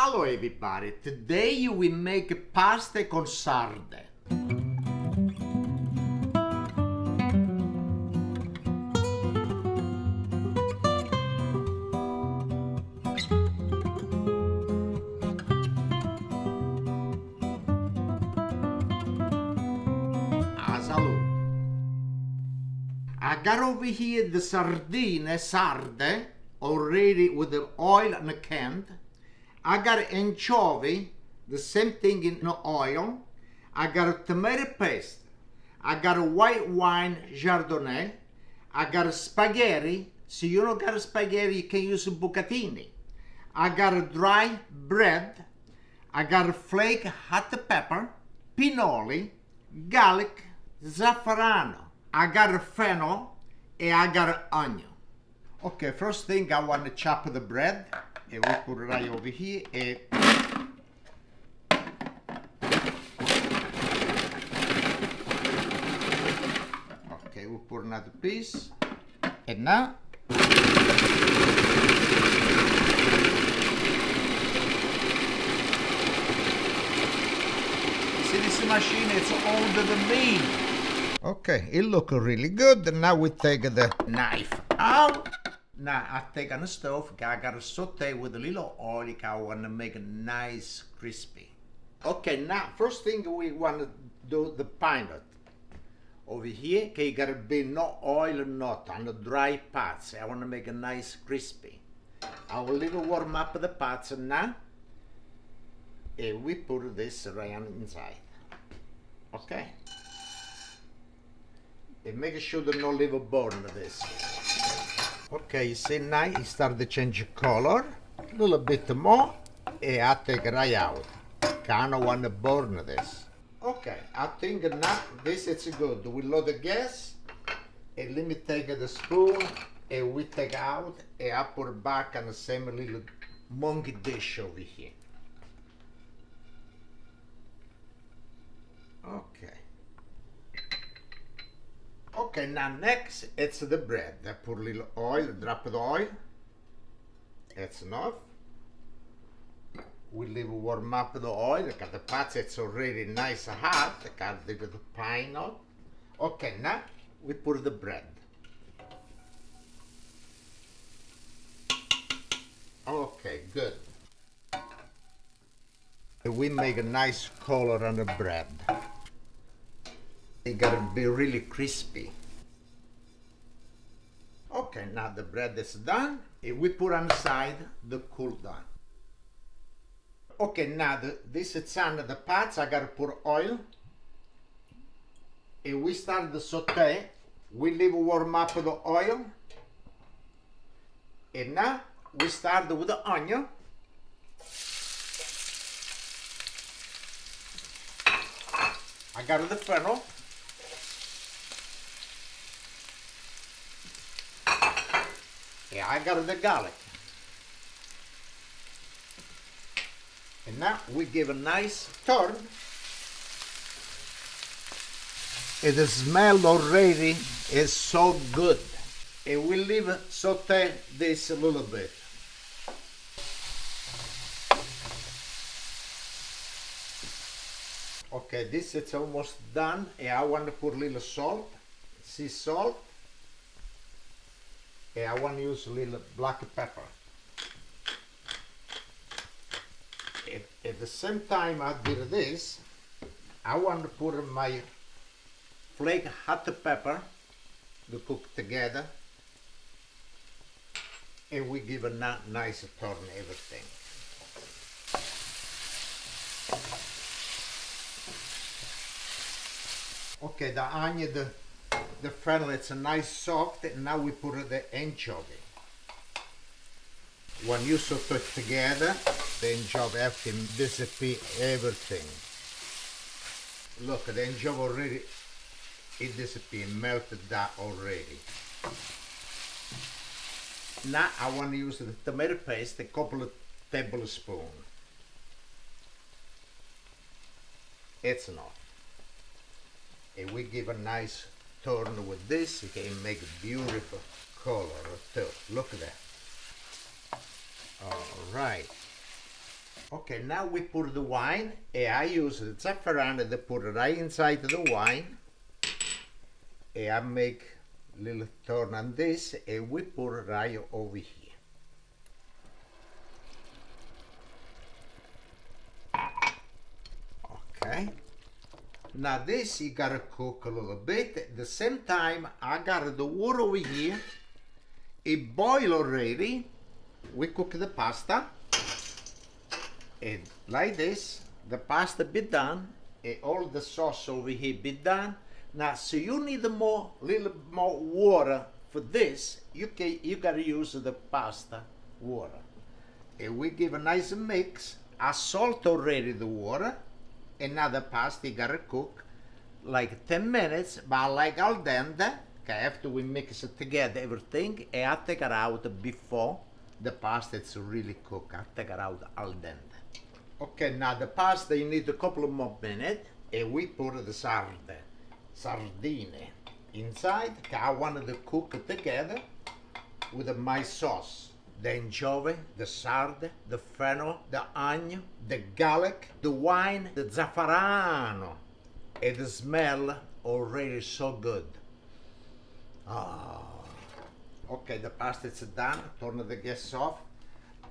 Hello everybody, today we make pasta con sarde. A salute. I got over here the sardine, sarde, already with the oil and the can. I got anchovy, the same thing in the oil. I got a tomato paste. I got a white wine Chardonnay. I got a spaghetti. So you don't got a spaghetti, you can use a bucatini. I got a dry bread. I got a flake hot pepper, pinoli, garlic, zafferano. I got a fennel and I got an onion. Okay, first thing I want to chop the bread. And we put it right over here. And okay, we put another piece. And now see, this machine is older than me. Okay, it looks really good. Now we take the knife out. Now I take on the stove, I gotta saute with a little oil, I wanna make it nice crispy. Okay, now first thing we wanna do the peanut. Over here, okay, you gotta be no oil, not on the dry parts. I wanna make it nice crispy. I will leave it warm up the parts now. And we put this right on inside. Okay? And make sure that no leave a burn this. Okay, you see now it started to change color, a little bit more, and I take it right out. Kinda want to burn this. Okay, I think now this is good. We load the gas, and let me take the spoon, and we take out, and I put it back on the same little monkey dish over here. Okay. Okay, now next it's the bread. I put a little oil, a drop of oil. That's enough. We leave it warm up the oil because the pot it's already nice and hot. I got the pine out. Okay, now we put the bread. Okay, good. We make a nice color on the bread. It gotta be really crispy. Okay, now the bread is done. And we put on the side the cool down. Okay, now this is on the pots. I gotta put oil. And we start the saute. We leave warm up the oil. And now we start with the onion. I got the fennel. Yeah, I got the garlic. And now we give a nice turn. And the smell already is so good. And we leave saute this a little bit. Okay, this is almost done. And I want to put a little salt, sea salt. And I want to use a little black pepper. At the same time I did this, I want to put my flake hot pepper to cook together. And we give a nice turn everything. Okay, the onion, the fennel, it's a nice soft, and now we put the anchovy. When you saute it together, the anchovy have to disappear everything. Look, the anchovy already, it disappeared, melted that already. Now I want to use the tomato paste, a couple of tablespoons. It's enough. And we give a nice turn with this, you can make a beautiful color too. Look at that. All right. Okay, now we pour the wine, and I use the zafferano to put right inside the wine. And I make a little turn on this, and we pour right over here. Okay. Now this you gotta cook a little bit. At the same time, I got the water over here. It boil already. We cook the pasta. And like this, the pasta be done. And all the sauce over here be done. Now, so you need little more water for this. You gotta use the pasta water. And we give a nice mix. I salt already the water. And now the pasta you gotta cook like 10 minutes, but like al dente. Okay, after we mix it together, everything, and I take it out before the pasta is really cooked. I take it out al dente. Okay, now the pasta you need a couple of more minutes, and we put the sardine inside. Okay, I wanted to cook it together with my sauce. The anchovy, the sarde, the fennel, the onion, the garlic, the wine, the zafferano. And the smell already so good. Oh. Okay, the pasta is done. Turn the gas off.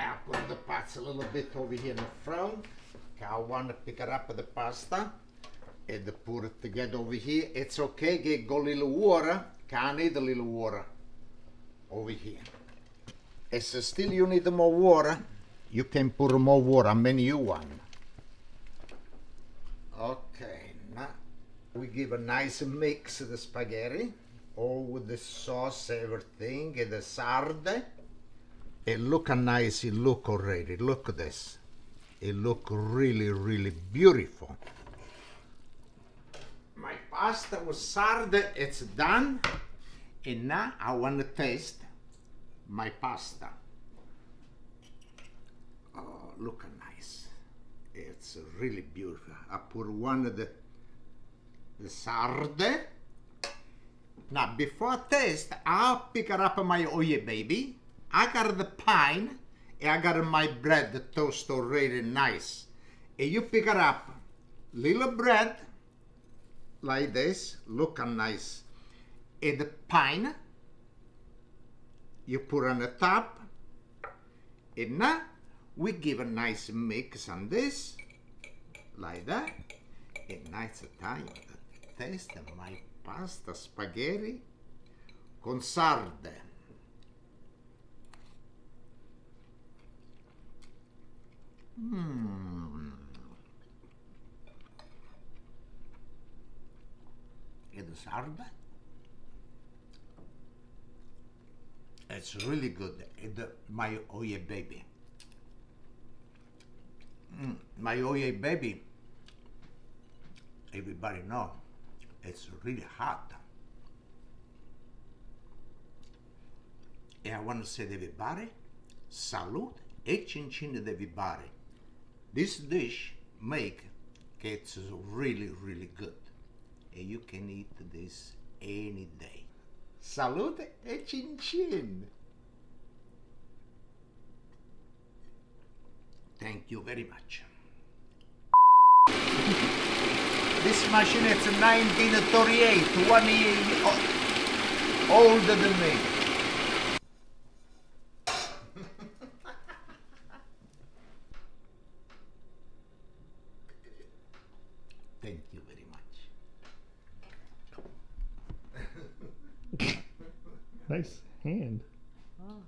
I put the pasta a little bit over here in the front. Okay, I want to pick it up the pasta and put it together over here. It's okay, go a little water. I need a little water over here. If still you need more water, you can put more water, how many you want. Okay, now we give a nice mix of the spaghetti, all with the sauce, everything, and the sarde. It look nice, it look already, look at this. It look really, really beautiful. My pasta with sarde, it's done. And now I want to taste my pasta. Oh, look nice. It's really beautiful. I put one of the sarde. Now before I taste, I'll pick it up my oye baby. I got the pine and I got my bread, the toast already nice. And you pick it up, little bread like this, look nice. And the pine you put on the top, and now we give a nice mix on this, like that, and nice time to taste my pasta spaghetti con sarde. And the sarde, it's really good. My oye baby. My oye baby, everybody know, it's really hot. And I want to say to everybody, salute e cincin ad everybody. This dish it's really, really good. And you can eat this any day. Salute e cincin. Thank you very much. This machine is 1938, 1 year older than me. Thank you very much. Nice hand. Oh.